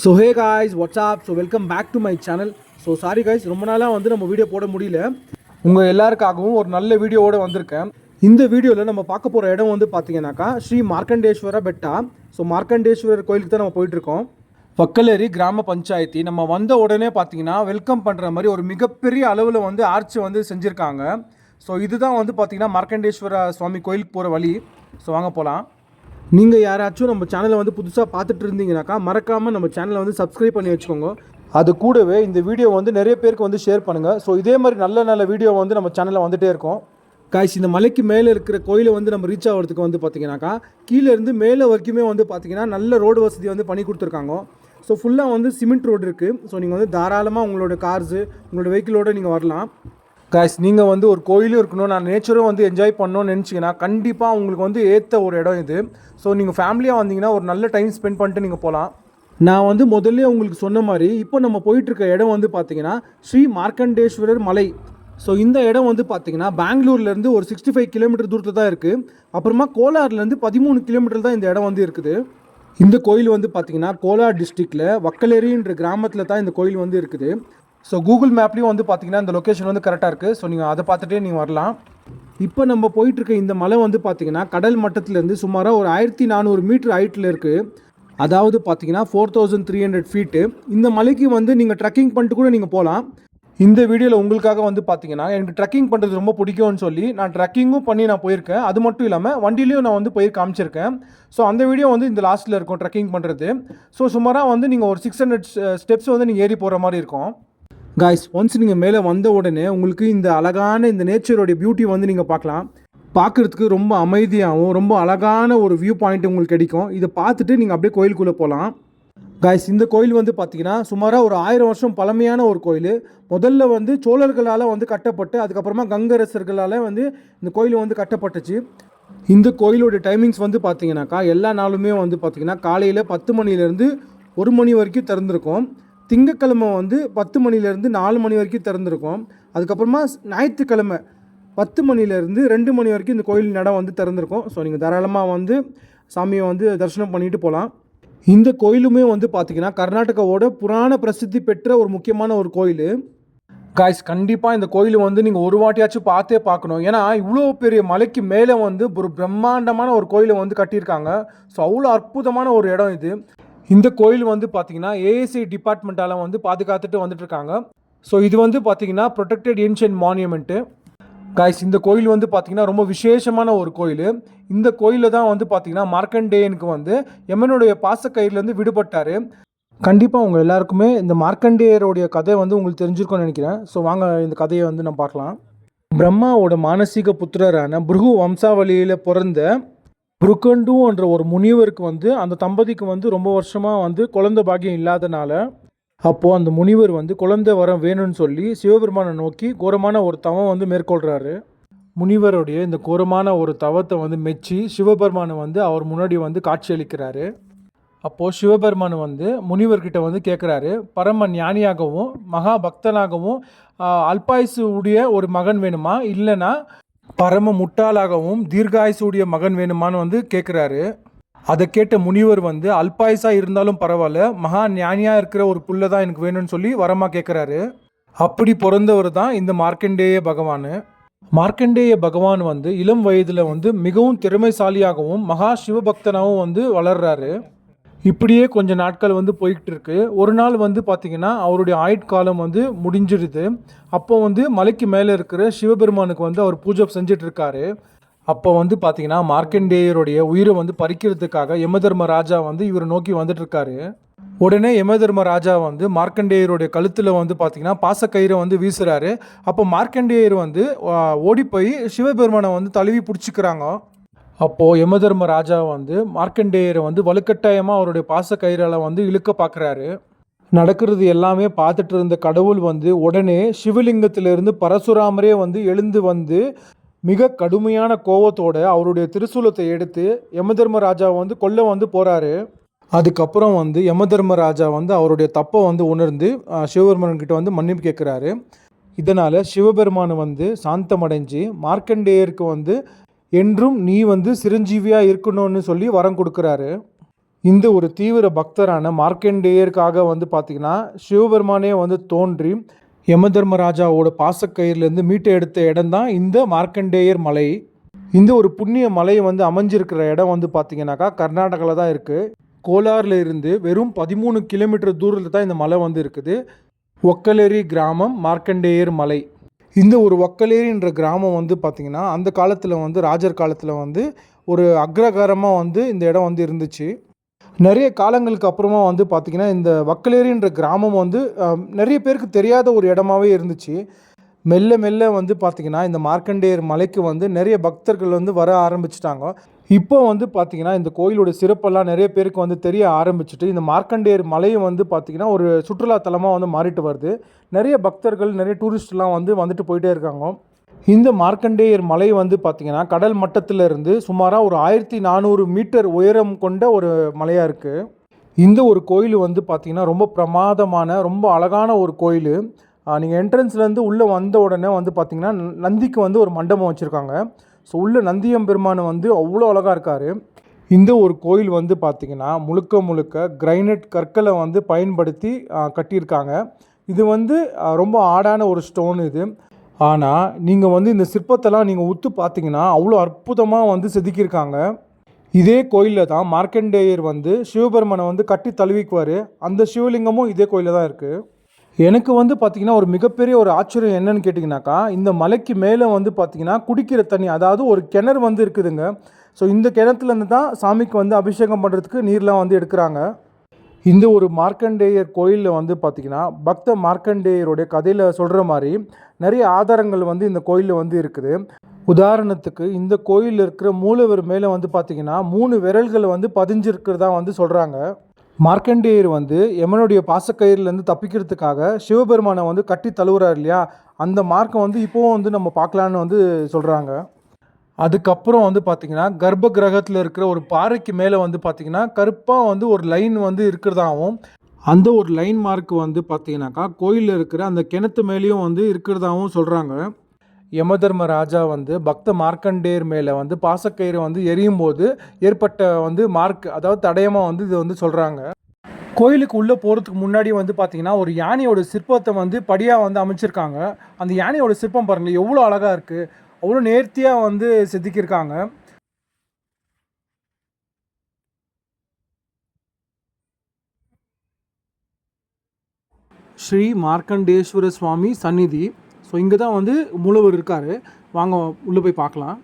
So hey guys what's up. So welcome back to my channel. So sorry guys, ரொம்ப நாளாக வந்து நம்ம video போட முடியல. உங்கள் எல்லாருக்காகவும் ஒரு நல்ல வீடியோவோடு வந்திருக்கேன். இந்த வீடியோவில் நம்ம பார்க்க போகிற இடம் வந்து பார்த்தீங்கன்னாக்கா ஸ்ரீ மார்க்கண்டேஸ்வர பெட்டா. ஸோ மார்க்கண்டேஸ்வரர் கோயிலுக்கு தான் நம்ம போயிட்டுருக்கோம். வக்கலேரி கிராம பஞ்சாயத்தி. நம்ம வந்த உடனே பார்த்தீங்கன்னா வெல்கம் பண்ணுற மாதிரி ஒரு மிகப்பெரிய அளவில் வந்து ஆர்ச்சி வந்து செஞ்சுருக்காங்க. ஸோ இதுதான் வந்து பார்த்தீங்கன்னா மார்க்கண்டேஸ்வர சுவாமி கோயிலுக்கு போகிற வழி. ஸோ வாங்க போகலாம். நீங்கள் யாராச்சும் நம்ம சேனலை வந்து புதுசாக பார்த்துட்டு இருந்தீங்கன்னாக்கா மறக்காமல் நம்ம சேனலை வந்து சப்ஸ்கிரைப் பண்ணி வச்சுக்கோங்க. அது கூடவே இந்த வீடியோ வந்து நிறைய பேருக்கு வந்து ஷேர் பண்ணுங்கள். ஸோ இதே மாதிரி நல்ல நல்ல வீடியோ வந்து நம்ம சேனலில் வந்துகிட்டே இருக்கோம். காய்ஸ், இந்த மலைக்கு மேலே இருக்கிற கோயிலை வந்து நம்ம ரீச் ஆகிறதுக்கு வந்து பார்த்தீங்கன்னாக்கா கீழேருந்து மேலே வரைக்குமே வந்து பார்த்தீங்கன்னா நல்ல ரோடு வசதி வந்து பண்ணி கொடுத்துருக்காங்க. ஸோ ஃபுல்லாக வந்து சிமெண்ட் ரோடு இருக்குது. ஸோ நீங்கள் வந்து தாராளமாக உங்களோட கார்ஸு உங்களோட வெஹிக்கிளோடு நீங்கள் வரலாம். காய்ஸ், நீங்கள் வந்து ஒரு கோயிலும் இருக்கணும், நான் நேச்சரும் வந்து என்ஜாய் பண்ணணும்னு நினச்சிங்கன்னா கண்டிப்பாக உங்களுக்கு வந்து ஏற்ற ஒரு இடம் இது. ஸோ நீங்கள் ஃபேமிலியாக வந்தீங்கன்னா ஒரு நல்ல டைம் ஸ்பெண்ட் பண்ணிட்டு நீங்கள் போகலாம். நான் வந்து முதல்ல உங்களுக்கு சொன்ன மாதிரி இப்போ நம்ம போயிட்டுருக்க இடம் வந்து பார்த்தீங்கன்னா ஸ்ரீ மார்க்கண்டேஸ்வரர் மலை. ஸோ இந்த இடம் வந்து பார்த்தீங்கன்னா பெங்களூர்லேருந்து ஒரு 65 கிலோமீட்டர் தூரத்தில் தான் இருக்குது. அப்புறமா கோலார்லேருந்து 13 கிலோமீட்டர் தான் இந்த இடம் வந்து இருக்குது. இந்த கோயில் வந்து பார்த்தீங்கன்னா கோலார் டிஸ்ட்ரிக்டில் வக்கலேரின்ற கிராமத்தில் தான் இந்த கோயில் வந்து இருக்குது. ஸோ கூகுள் மேப்லேயும் வந்து பார்த்தீங்கன்னா இந்த லொக்கேஷன் வந்து கரெக்டாக இருக்குது. ஸோ நீங்கள் அதை பார்த்துட்டே நீங்கள் வரலாம். இப்போ நம்ம போயிட்டுருக்க இந்த மலை வந்து பார்த்தீங்கன்னா கடல் மட்டத்திலேருந்து சுமாராக ஒரு 1400 மீட்டர் ஹைட்டில் இருக்குது. அதாவது பார்த்தீங்கன்னா 4300 ஃபீட்டு. இந்த மலைக்கு வந்து நீங்கள் ட்ரெக்கிங் பண்ணிட்டு கூட நீங்கள் போகலாம். இந்த வீடியோவில் உங்களுக்காக வந்து பார்த்தீங்கன்னா எனக்கு ட்ரெக்கிங் பண்ணுறது ரொம்ப பிடிக்கும்னு சொல்லி நான் ட்ரெக்கிங்கும் பண்ணி நான் போயிருக்கேன். அது மட்டும் இல்லாமல் வண்டிலையும் நான் வந்து போய் காமிச்சிருக்கேன். ஸோ அந்த வீடியோ வந்து இந்த லாஸ்ட்டில் இருக்கும் ட்ரெக்கிங் பண்ணுறது. ஸோ சுமாராக வந்து நீங்கள் ஒரு 600 ஸ்டெப்ஸ் வந்து நீங்கள் ஏறி போகிற மாதிரி இருக்கும். காய்ஸ், ஒன்ஸ் நீங்கள் மேலே வந்த உடனே உங்களுக்கு இந்த அழகான இந்த நேச்சரோடைய பியூட்டி வந்து நீங்கள் பார்க்கலாம். பார்க்குறதுக்கு ரொம்ப அமைதியாகவும் ரொம்ப அழகான ஒரு வியூ பாயிண்ட் உங்களுக்கு கிடைக்கும். இதை பார்த்துட்டு நீங்கள் அப்படியே கோயிலுக்குள்ளே போகலாம். காய்ஸ், இந்த கோயில் வந்து பார்த்தீங்கன்னா சுமாராக ஒரு 1000 வருஷம் பழமையான ஒரு கோயில். முதல்ல வந்து சோழர்களால் வந்து கட்டப்பட்டு அதுக்கப்புறமா கங்கரசர்களால் வந்து இந்த கோயில் வந்து கட்டப்பட்டுச்சு. இந்த கோயிலோட டைமிங்ஸ் வந்து பார்த்தீங்கன்னாக்கா எல்லா நாளுமே வந்து பார்த்தீங்கன்னா காலையில் 10 மணிலேருந்து 1 மணி வரைக்கும் திறந்துருக்கும். திங்கக்கிழமை வந்து 10 மணிலேருந்து 4 மணி வரைக்கும் திறந்துருக்கும். அதுக்கப்புறமா ஞாயிற்றுக்கிழமை 10 மணிலேருந்து 2 மணி வரைக்கும் இந்த கோயில் நடம் வந்து திறந்துருக்கும். ஸோ நீங்கள் தாராளமாக வந்து சாமியை வந்து தரிசனம் பண்ணிட்டு போகலாம். இந்த கோயிலுமே வந்து பார்த்திங்கன்னா கர்நாடகாவோட புராண பிரசித்தி பெற்ற ஒரு முக்கியமான ஒரு கோயில். காய்ஸ், கண்டிப்பாக இந்த கோயில் வந்து நீங்கள் ஒரு வாட்டியாச்சும் பார்த்தே பார்க்கணும். ஏன்னா இவ்வளோ பெரிய மலைக்கு மேலே வந்து ஒரு பிரம்மாண்டமான ஒரு கோயிலை வந்து கட்டியிருக்காங்க. ஸோ அவ்வளோ அற்புதமான ஒரு இடம் இது. இந்த கோயில் வந்து பார்த்தீங்கன்னா ஏஎஸ்ஐ டிபார்ட்மெண்ட்டால் வந்து பாதுகாத்துட்டு வந்துட்டுருக்காங்க. ஸோ இது வந்து பார்த்தீங்கன்னா ப்ரொடெக்டட் ஏன்ஷியன்ட் மான்யூமெண்ட்டு. காய்ஸ், இந்த கோயில் வந்து பார்த்தீங்கன்னா ரொம்ப விசேஷமான ஒரு கோயில். இந்த கோயிலில் தான் வந்து பார்த்தீங்கன்னா மார்க்கண்டேயனுக்கு வந்து யமனுடைய பாசக்கயிறுலேருந்து விடுபட்டார். கண்டிப்பாக உங்கள் எல்லாருக்குமே இந்த மார்க்கண்டேயருடைய கதை வந்து உங்களுக்கு தெரிஞ்சிருக்கும்னு நினைக்கிறேன். ஸோ வாங்க இந்த கதையை வந்து நம்ம பார்க்கலாம். பிரம்மாவோட மானசீக புத்திரரான பிருகு வம்சாவளியில் பிறந்த புருக்கண்டு என்ற ஒரு முனிவருக்கு வந்து அந்த தம்பதிக்கு வந்து ரொம்ப வருஷமாக வந்து குழந்தை பாக்கியம் இல்லாதனால அப்போது அந்த முனிவர் வந்து குழந்தை வரம் வேணும்னு சொல்லி சிவபெருமானை நோக்கி கோரமான ஒரு தவம் வந்து மேற்கொள்கிறாரு. முனிவருடைய இந்த கோரமான ஒரு தவத்தை வந்து மெச்சி சிவபெருமானை வந்து அவர் முன்னாடி வந்து காட்சியளிக்கிறாரு. அப்போது சிவபெருமான் வந்து முனிவர்கிட்ட வந்து கேட்குறாரு, பரம ஞானியாகவும் மகா பக்தனாகவும் அல்பாயுசு உடைய ஒரு மகன் வேணுமா, இல்லைன்னா பரம முட்டாளாகவும் தீர்காயுசுடைய மகன் வேணுமான்னு வந்து கேட்குறாரு. அதை கேட்ட முனிவர் வந்து அல்பாயுசாக இருந்தாலும் பரவாயில்ல, மகா ஞானியாக இருக்கிற ஒரு புள்ள தான் எனக்கு வேணும்னு சொல்லி வரமாக கேட்குறாரு. அப்படி பிறந்தவர் தான் இந்த மார்க்கண்டேய பகவான். மார்க்கண்டேய பகவான் வந்து இளம் வயதில் வந்து மிகவும் திறமைசாலியாகவும் மகா சிவபக்தனாகவும் வந்து வளர்றாரு. இப்படியே கொஞ்ச நாட்கள் வந்து போய்கிட்டு இருக்கு. ஒரு நாள் வந்து பார்த்திங்கன்னா அவருடைய ஆயுட்காலம் வந்து முடிஞ்சிடுது. அப்போ வந்து மலைக்கு மேலே இருக்கிற சிவபெருமானுக்கு வந்து அவர் பூஜை செஞ்சுட்டு இருக்காரு. அப்போ வந்து பார்த்திங்கன்னா மார்க்கண்டேயருடைய உயிரை வந்து பறிக்கிறதுக்காக யமதர்ம ராஜா வந்து இவரை நோக்கி வந்துட்டு இருக்காரு. உடனே யமதர்ம ராஜா வந்து மார்க்கண்டேயருடைய கழுத்தில் வந்து பார்த்திங்கன்னா பாசக்கயிறை வந்து வீசுறாரு. அப்போ மார்க்கண்டேயர் வந்து ஓடி போய் சிவபெருமானை வந்து தழுவி பிடிச்சிக்கிறாங்க. அப்போது யமதர்ம ராஜா வந்து மார்க்கண்டேயரை வந்து வலுக்கட்டாயமாக அவருடைய பாசக்கயிறால் வந்து இழுக்க பார்க்குறாரு. நடக்கிறது எல்லாமே பார்த்துட்டு இருந்த கடவுள் வந்து உடனே சிவலிங்கத்திலிருந்து பரசுராமரே வந்து எழுந்து வந்து மிக கடுமையான கோபத்தோடு அவருடைய திரிசூலத்தை எடுத்து யமதர்ம ராஜா வந்து கொல்ல வந்து போகிறாரு. அதுக்கப்புறம் வந்து யமதர்ம ராஜா வந்து அவருடைய தப்பை வந்து உணர்ந்து சிவபெருமான்கிட்ட வந்து மன்னிப்பு கேட்குறாரு. இதனால் சிவபெருமான் வந்து சாந்தமடைஞ்சு மார்க்கண்டேயருக்கு வந்து என்றும் நீ வந்து சிரஞ்சீவியாக இருக்கணும்னு சொல்லி வரம் கொடுக்குறாரு. இந்த ஒரு தீவிர பக்தரான மார்க்கண்டேயருக்காக வந்து பார்த்திங்கன்னா சிவபெருமானே வந்து தோன்றி யமதர்மராஜாவோட பாசக்கயிறுலேருந்து மீட்டு எடுத்த இடம் தான் இந்த மார்க்கண்டேயர் மலை. இந்த ஒரு புண்ணிய மலை வந்து அமைஞ்சிருக்கிற இடம் வந்து பார்த்திங்கனாக்கா கர்நாடகாவில் தான் இருக்குது. கோலாரில் இருந்து வெறும் 13 கிலோமீட்டர் தூரத்தில் தான் இந்த மலை வந்து இருக்குது. ஒக்கலேரி கிராமம், மார்க்கண்டேயர் மலை. இந்த ஒரு ஒக்கலேரின்ற கிராமம் வந்து பார்த்திங்கன்னா அந்த காலத்தில் வந்து ராஜர் காலத்தில் வந்து ஒரு அக்ரகாரமாக வந்து இந்த இடம் வந்து இருந்துச்சு. நிறைய காலங்களுக்கு அப்புறமா வந்து பார்த்திங்கன்னா இந்த வக்கலேரின்ற கிராமம் வந்து நிறைய பேருக்கு தெரியாத ஒரு இடமாவே இருந்துச்சு. மெல்ல மெல்ல வந்து பார்த்திங்கன்னா இந்த மார்க்கண்டேயர் மலைக்கு வந்து நிறைய பக்தர்கள் வந்து வர ஆரம்பிச்சிட்டாங்க. இப்போ வந்து பார்த்திங்கன்னா இந்த கோயிலோட சிறப்பெல்லாம் நிறைய பேருக்கு வந்து தெரிய ஆரம்பிச்சுட்டு இந்த மார்க்கண்டேயர் மலையும் வந்து பார்த்திங்கன்னா ஒரு சுற்றுலாத்தலமாக வந்து மாறிட்டு வருது. நிறைய பக்தர்கள், நிறைய டூரிஸ்ட்லாம் வந்து வந்துட்டு போயிட்டே இருக்காங்க. இந்த மார்க்கண்டேயர் மலை வந்து பார்த்திங்கன்னா கடல் மட்டத்திலிருந்து சுமாராக ஒரு 1400 மீட்டர் உயரம் கொண்ட ஒரு மலையாக இருக்குது. இந்த ஒரு கோயில் வந்து பார்த்திங்கன்னா ரொம்ப பிரமாதமான, ரொம்ப அழகான ஒரு கோயில். நீங்கள் என்ட்ரன்ஸ்லேருந்து உள்ளே வந்த உடனே வந்து பார்த்திங்கன்னா நந்திக்கு வந்து ஒரு மண்டபம் வச்சுருக்காங்க. ஸோ உள்ள நந்தியம்பெருமான் வந்து அவ்வளோ அழகாக இருக்கார். இந்த ஒரு கோயில் வந்து பார்த்திங்கன்னா முழுக்க முழுக்க கிரைனட் கற்களை வந்து பயன்படுத்தி கட்டியிருக்காங்க. இது வந்து ரொம்ப ஆடான ஒரு ஸ்டோன் இது. ஆனால் நீங்கள் வந்து இந்த சிற்பத்தெல்லாம் நீங்கள் உத்து பார்த்தீங்கன்னா அவ்வளோ அற்புதமாக வந்து செதுக்கியிருக்காங்க. இதே கோயிலில் தான் மார்க்கண்டேயர் வந்து சிவபெருமனை வந்து கட்டி தழுவிக்குவார். அந்த சிவலிங்கமும் இதே கோயிலில் தான் இருக்குது. எனக்கு வந்து பார்த்திங்கன்னா ஒரு மிகப்பெரிய ஒரு ஆச்சரியம் என்னன்னு கேட்டிங்கனாக்கா, இந்த மலைக்கு மேலே வந்து பார்த்திங்கன்னா குடிக்கிற தண்ணி, அதாவது ஒரு கிணறு வந்து இருக்குதுங்க. ஸோ இந்த கிணத்துலேருந்து தான் சாமிக்கு வந்து அபிஷேகம் பண்ணுறதுக்கு நீர்லாம் வந்து எடுக்கிறாங்க. இந்த ஒரு மார்க்கண்டேயர் கோயிலில் வந்து பார்த்திங்கன்னா பக்த மார்க்கண்டேயருடைய கதையில் சொல்கிற மாதிரி நிறைய ஆதாரங்கள் வந்து இந்த கோயிலில் வந்து இருக்குது. உதாரணத்துக்கு இந்த கோயிலில் இருக்கிற மூலவர் மேலே வந்து பார்த்திங்கன்னா 3 விரல்கள் வந்து பதிஞ்சிருக்கிறதா வந்து சொல்கிறாங்க. மார்க்கண்டேயர் வந்து யமனுடைய பாசக்கயிறுலேருந்து தப்பிக்கிறதுக்காக சிவபெருமானை வந்து கட்டி தழுவுறாரு இல்லையா, அந்த மார்க்கம் வந்து இப்போவும் வந்து நம்ம பார்க்கலான்னு வந்து சொல்கிறாங்க. அதுக்கப்புறம் வந்து பார்த்திங்கன்னா கர்ப்ப கிரகத்தில் இருக்கிற ஒரு பாறைக்கு மேலே வந்து பார்த்திங்கன்னா கருப்பாக வந்து ஒரு லைன் வந்து இருக்கிறதாகவும், அந்த ஒரு லைன் மார்க் வந்து பார்த்திங்கனாக்கா கோயிலில் இருக்கிற அந்த கிணத்து மேலேயும் வந்து இருக்கிறதாகவும் சொல்கிறாங்க. யமதர்ம ராஜா வந்து பக்த மார்க்கண்டேயர் மேலே வந்து பாசக்கயிறு வந்து எரியும் போது ஏற்பட்ட வந்து மார்க், அதாவது தடயமாக வந்து இது வந்து சொல்கிறாங்க. கோயிலுக்கு உள்ளே போகிறதுக்கு முன்னாடி வந்து பார்த்திங்கன்னா ஒரு யானையோட சிற்பத்தை வந்து படியாக வந்து அமைச்சிருக்காங்க. அந்த யானையோட சிற்பம் பாருங்கள் எவ்வளோ அழகாக இருக்குது, அவ்வளோ நேர்த்தியாக வந்து செதுக்கியிருக்காங்க. ஸ்ரீ மார்க்கண்டேஸ்வர சுவாமி சந்நிதி. ஸோ இங்கே தான் வந்து மூலவர் இருக்கார். வாங்க உள்ளே போய் பார்க்கலாம்.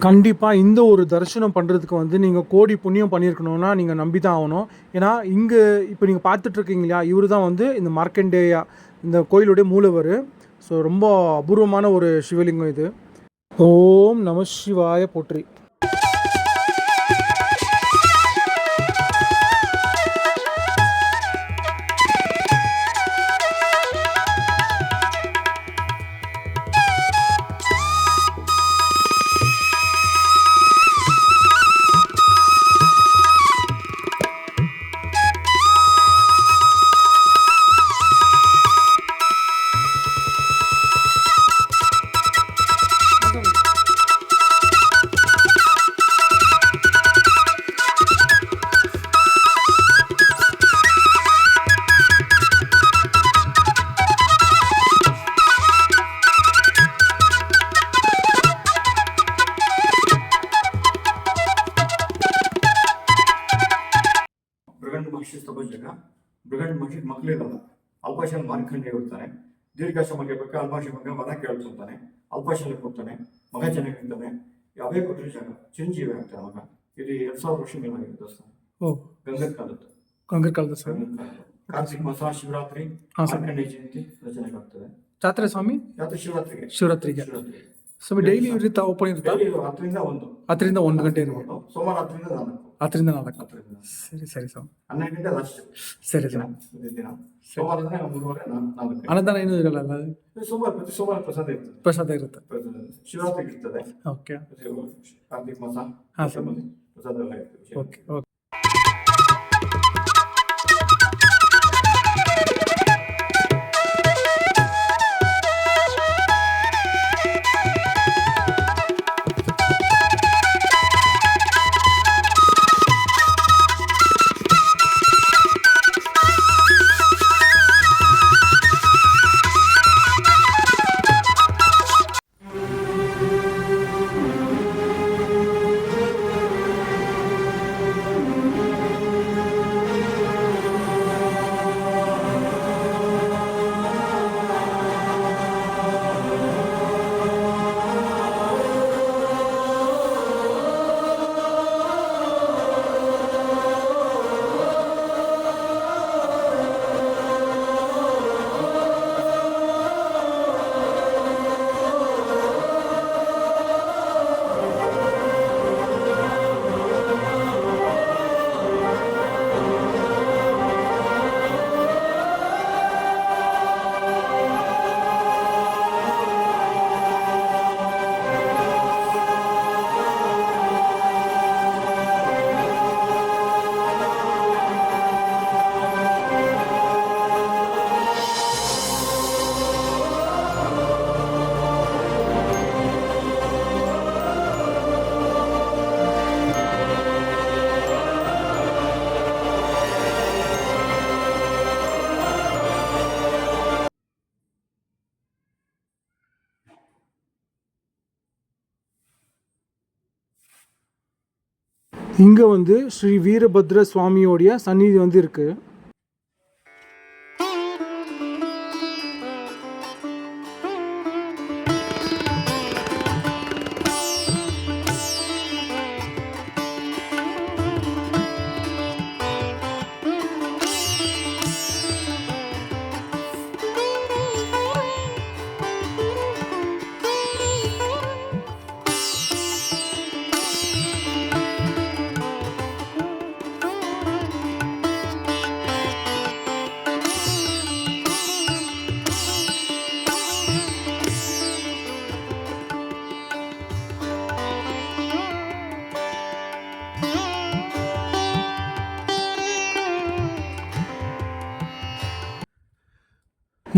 கண்டிப்பாக இந்த ஒரு தரிசனம் பண்ணுறதுக்கு வந்து நீங்கள் கோடி புண்ணியம் பண்ணியிருக்கணும்னா நீங்கள் நம்பி தான் ஆகணும். ஏன்னா இங்கே இப்போ நீங்கள் பார்த்துட்ருக்கீங்க இல்லையா, இவர் தான் வந்து இந்த மார்க்கண்டேயா இந்த கோயிலுடைய மூலவர். ஸோ ரொம்ப அபூர்வமான ஒரு சிவலிங்கம் இது. ஓம் நம சிவாய போற்றி. ತಪಸ್ಸಕ ಬೃಹನ್ ಮಕ್ಕಳಿರಲ್ಲ, ಅಲ್ಪಾಶನ ಮಾರ್ಕಂಡೇ ಇರ್ತಾನೆ. ದೀರ್ಘಾಶ ಮಗ ಬೇಕಾ ಅಲ್ಪಾಶ ಮಗ ಮಗ ಕೇಳ್ಕೊಂತಾನೆ, ಅಲ್ಪಾಶನ ಕೊಡ್ತಾನೆ, ಮಗ ಚೆನ್ನಾಗಿರ್ತಾನೆ. ಅವೇ ಕೊಟ್ಟರೆ ಜಾಗ ಚಿರಂಜೀವಿ ಆಗ್ತಾನೆ ಮಗ. ಇದು 2000 ವರ್ಷ ಮೇಲಾಗಿದೆ ದೇವಸ್ಥಾನ. ಗಂಗರ ಕಾಲದ್ದು. ಕಾರ್ತಿಕ್ ಮಾಸ, ಶಿವರಾತ್ರಿ, ಮಾರ್ಕಂಡೇಯ ಜಯಂತಿ ಚೆನ್ನಾಗಾಗ್ತದೆ. ಜಾತ್ರೆ ಸ್ವಾಮಿ ಜಾತ್ರೆ ಶಿವರಾತ್ರಿಗೆ ಸ್ವಾಮಿ ಡೈಲಿ ಇರುತ್ತಾ? ಓಪನ್ ಇರುತ್ತಾ? 10ರಿಂದ 1 ಗಂಟೆ ಇರ್ಬೋದು. ಸೋಮವಾರ 10ರಿಂದ 4. ಸರಿ ಸ್ವಾಮಿ. 12 ಗಂಟೆ ಲಾಸ್ಟ್. ಸರಿ ದಿನ ಸೋಮವಾರ 3:30, 4. ಅನುದಾನ ಏನೂ ಇರಲ್ಲ? ಪ್ರತಿ ಸೋಮವಾರ ಪ್ರಸಾದ ಇರುತ್ತೆ. ಶಿವರಾತ್ರಿ ಇರ್ತದೆ. ಓಕೆ. ಕಾರ್ತಿಕ್ ಮಾಸ ಪ್ರಸಾದ ಎಲ್ಲ ಇರ್ತದೆ. ಓಕೆ. இங்கே வந்து ஸ்ரீ வீரபத்ர சுவாமியோடைய சந்நிதி வந்து இருக்குது.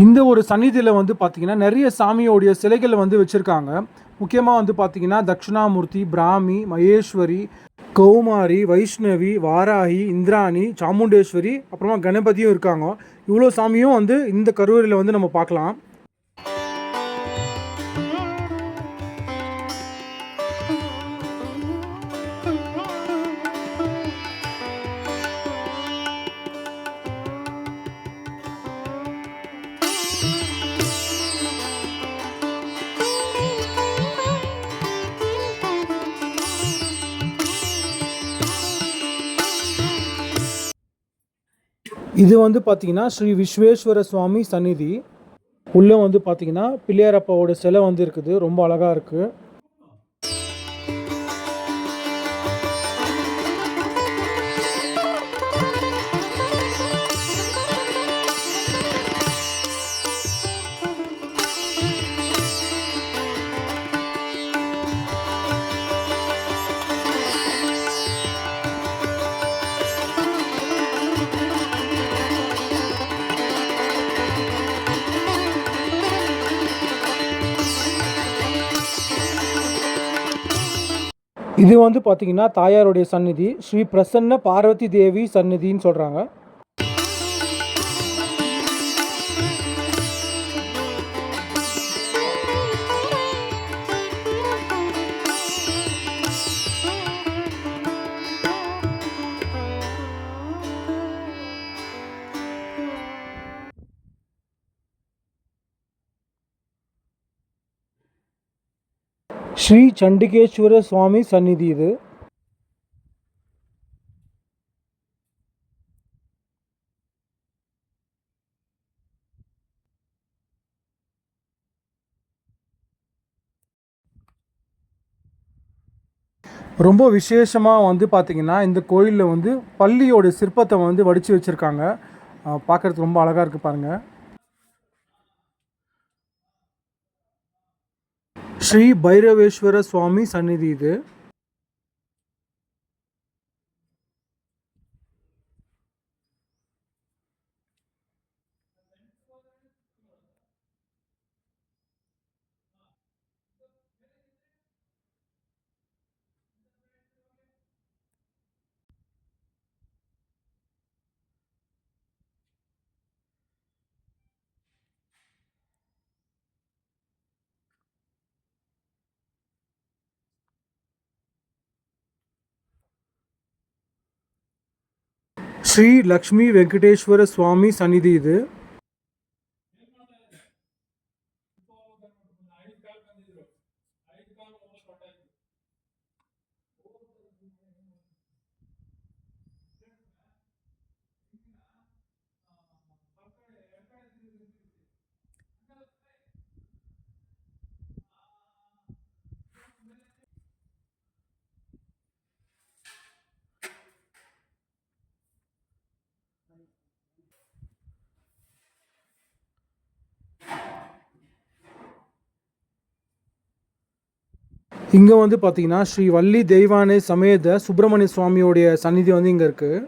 இந்த ஒரு சந்நிதியில் வந்து பார்த்திங்கன்னா நிறைய சாமியோடைய சிலைகளை வந்து வச்சுருக்காங்க. முக்கியமாக வந்து பார்த்திங்கன்னா தட்சிணாமூர்த்தி, பிராமி, மகேஸ்வரி, கௌமாரி, வைஷ்ணவி, வாராகி, இந்திராணி, சாமுண்டேஸ்வரி, அப்புறமா கணபதியும் இருக்காங்க. இவ்வளோ சாமியும் வந்து இந்த கருவறையில் வந்து நம்ம பார்க்கலாம். இது வந்து பார்த்திங்கன்னா ஸ்ரீ விஸ்வேஸ்வர சுவாமி சந்நிதி. உள்ளே வந்து பார்த்திங்கன்னா பிள்ளையாரப்பாவோட சிலை வந்து இருக்குது. ரொம்ப அழகாக இருக்குது. இது வந்து பார்த்திங்கன்னா தாயாருடைய சந்நிதி. ஸ்ரீ பிரசன்ன பார்வதி தேவி சந்நிதின்னு சொல்கிறாங்க. ஸ்ரீ சண்டிகேஸ்வர சுவாமி சந்நிதி இது. ரொம்ப விசேஷமாக வந்து பார்த்திங்கன்னா இந்த கோயிலில் வந்து பள்ளியோட சிற்பத்தை வந்து வடித்து வச்சுருக்காங்க. பார்க்குறதுக்கு ரொம்ப அழகாக இருக்குது பாருங்கள். ஸ்ரீ பைரவேஸ்வர சுவாமி சந்நிதி இது. ஸ்ரீ லக்ஷ்மி வெங்கடேஸ்வர சுவாமி சந்நிதி இது. இங்கே வந்து பார்த்தீங்கன்னா ஸ்ரீ வள்ளி தெய்வானை சமேத சுப்பிரமணிய சுவாமியோடைய சந்நிதி வந்து இங்கே இருக்குது.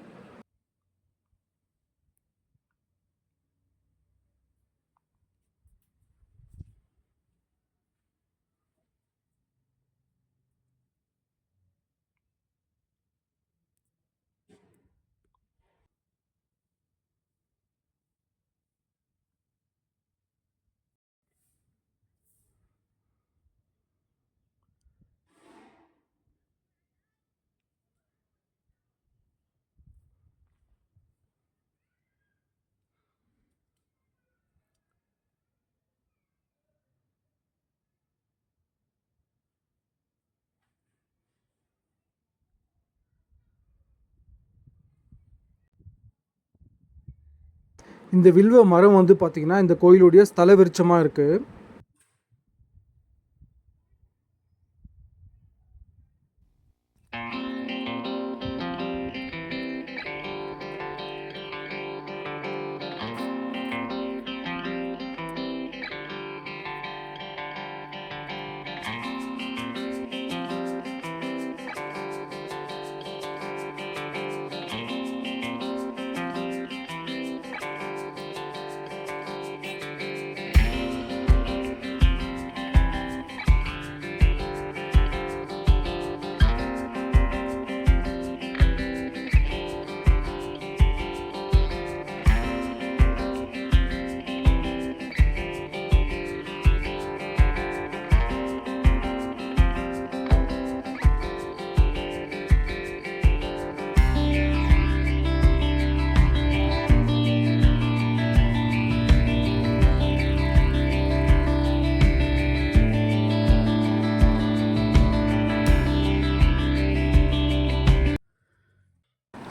இந்த வில்வ மரம் வந்து பார்த்திங்கன்னா இந்த கோயிலுடைய ஸ்தல விருட்சமாக இருக்குது.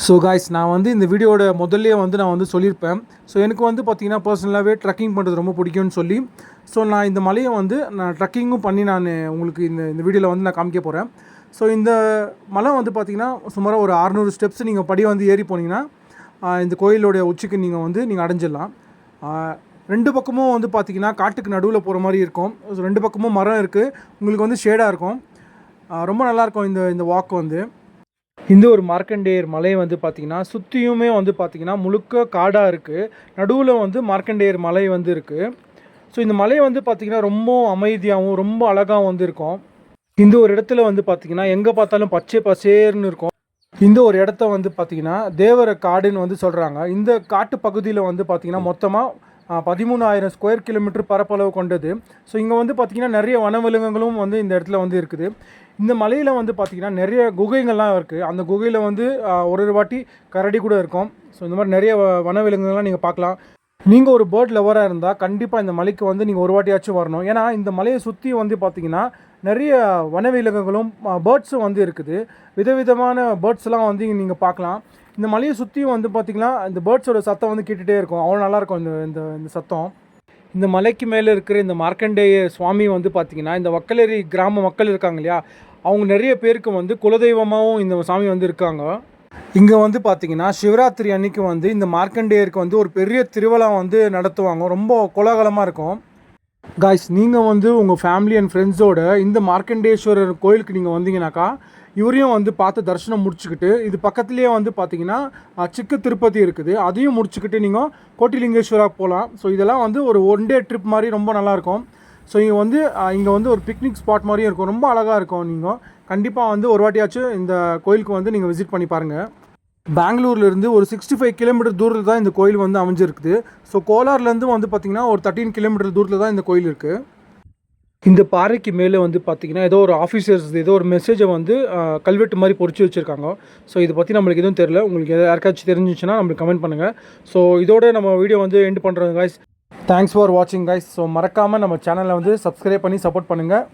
ஸோ காய்ஸ், நான் வந்து இந்த வீடியோட முதல்லையே வந்து நான் வந்து சொல்லியிருப்பேன். ஸோ எனக்கு வந்து பார்த்திங்கன்னா பர்சனலாகவே ட்ரக்கிங் பண்ணுறது ரொம்ப பிடிக்கும்னு சொல்லி, ஸோ நான் இந்த மலையை வந்து நான் ட்ரக்கிங்கும் பண்ணி நான் உங்களுக்கு இந்த வீடியோவில் வந்து நான் காமிக்க போகிறேன். ஸோ இந்த மலை வந்து பார்த்திங்கன்னா சுமாராக ஒரு 600 ஸ்டெப்ஸ் நீங்கள் படி வந்து ஏறி போனீங்கன்னா இந்த கோயிலோடைய உச்சிக்கு நீங்கள் அடைஞ்சிடலாம். ரெண்டு பக்கமும் வந்து பார்த்திங்கன்னா காட்டுக்கு நடுவில் போகிற மாதிரி இருக்கும். ஸோ ரெண்டு பக்கமும் மரம் இருக்குது, உங்களுக்கு வந்து ஷேடாக இருக்கும். ரொம்ப நல்லாயிருக்கும் இந்த வாக் வந்து. இந்த ஒரு மார்க்கண்டேயர் மலை வந்து பார்த்திங்கன்னா சுற்றியுமே வந்து பார்த்திங்கன்னா முழுக்க காடாக இருக்குது. நடுவில் வந்து மார்க்கண்டேயர் மலை வந்து இருக்குது. ஸோ இந்த மலை வந்து பார்த்திங்கன்னா ரொம்ப அமைதியாகவும் ரொம்ப அழகாகவும் வந்து இருக்கும். இந்த ஒரு இடத்துல வந்து பார்த்திங்கன்னா எங்கே பார்த்தாலும் பச்சை பசேர்னு இருக்கும். இந்த ஒரு இடத்த வந்து பார்த்திங்கன்னா தேவர காடுன்னு வந்து சொல்கிறாங்க. இந்த காட்டு பகுதியில் வந்து பார்த்திங்கன்னா மொத்தமாக 13,000 ஸ்கொயர் கிலோமீட்டர் பரப்பளவு கொண்டது. ஸோ இங்கே வந்து பார்த்திங்கன்னா நிறைய வனவிலங்குகளும் வந்து இந்த இடத்துல வந்து இருக்குது. இந்த மலையில் வந்து பார்த்திங்கன்னா நிறைய குகைகள்லாம் இருக்குது. அந்த குகையில் வந்து ஒரு வாட்டி கரடி கூட இருக்கும். ஸோ இந்த மாதிரி நிறைய வனவிலங்குகள்லாம் நீங்கள் பார்க்கலாம். நீங்கள் ஒரு பேர்ட் லவராக இருந்தால் கண்டிப்பாக இந்த மலைக்கு வந்து நீங்கள் ஒரு வாட்டியாச்சும் வரணும். ஏன்னா இந்த மலையை சுற்றி வந்து பார்த்திங்கன்னா நிறைய வனவிலங்குகளும் பேர்ட்ஸும் வந்து இருக்குது. விதவிதமான பேர்ட்ஸ்லாம் வந்து நீங்கள் பார்க்கலாம். இந்த மலையை சுற்றியும் வந்து பார்த்திங்கன்னா இந்த பேர்ட்ஸோட சத்தம் வந்து கேட்டுகிட்டே இருக்கும். அவ்வளோ நல்லாயிருக்கும் இந்த இந்த இந்த சத்தம். இந்த மலைக்கு மேலே இருக்கிற இந்த மார்க்கண்டேய சுவாமி வந்து பார்த்திங்கன்னா இந்த வக்கலேரி கிராம மக்கள் இருக்காங்க இல்லையா, அவங்க நிறைய பேருக்கு வந்து குலதெய்வமாகவும் இந்த சாமி வந்து இருக்காங்க. இங்கே வந்து பார்த்திங்கன்னா சிவராத்திரி அன்னைக்கு வந்து இந்த மார்க்கண்டேயருக்கு வந்து ஒரு பெரிய திருவிழா வந்து நடத்துவாங்க. ரொம்ப கோலாகலமாக இருக்கும். காய்ஸ், நீங்கள் வந்து உங்கள் ஃபேமிலி அண்ட் ஃப்ரெண்ட்ஸோட இந்த மார்க்கண்டேஸ்வரர் கோயிலுக்கு நீங்கள் வந்தீங்கன்னாக்கா இவரையும் வந்து பார்த்து தரிசனம் முடிச்சுக்கிட்டு, இது பக்கத்துலேயே வந்து பார்த்திங்கன்னா சிக்க திருப்பதி இருக்குது, அதையும் முடிச்சுக்கிட்டு நீங்கள் கோட்டிலிங்கேஸ்வரா போகலாம். ஸோ இதெல்லாம் வந்து ஒரு 1 டே ட்ரிப் மாதிரி ரொம்ப நல்லாயிருக்கும். ஸோ இங்கே வந்து ஒரு பிக்னிக் ஸ்பாட் மாதிரியும் இருக்கும். ரொம்ப அழகாக இருக்கும். நீங்கள் கண்டிப்பாக வந்து ஒரு வாட்டியாச்சும் இந்த கோயிலுக்கு வந்து நீங்கள் விசிட் பண்ணி பாருங்கள். பெங்களூர்லேருந்து ஒரு 65 கிலோமீட்டர் தூரத்தில் தான் இந்த கோயில் வந்து அமைஞ்சிருக்குது. ஸோ கோலார்லேருந்து வந்து பார்த்திங்கன்னா ஒரு 13 கிலோமீட்டர் தூரத்தில் தான் இந்த கோயில் இருக்குது. இந்த பாறைக்கு மேலே வந்து பார்த்திங்கன்னா ஏதோ ஒரு ஆஃபீஸர்ஸ் ஏதோ ஒரு மெசேஜை வந்து கல்வெட்டு மாதிரி பொறிச்சு வச்சுருக்காங்க. ஸோ இதை பற்றி நம்மளுக்கு எதுவும் தெரியல. உங்களுக்கு யாருக்காச்சும் தெரிஞ்சிச்சுன்னா நம்மளுக்கு கமெண்ட் பண்ணுங்கள். ஸோ இதோட நம்ம வீடியோ வந்து எண்ட் பண்ணுறோம் கைஸ். தேங்க்ஸ் ஃபார் வாட்சிங் கைஸ். ஸோ மறக்காமல் நம்ம சேனலை வந்து சப்ஸ்கிரைப் பண்ணி சப்போர்ட் பண்ணுங்கள்.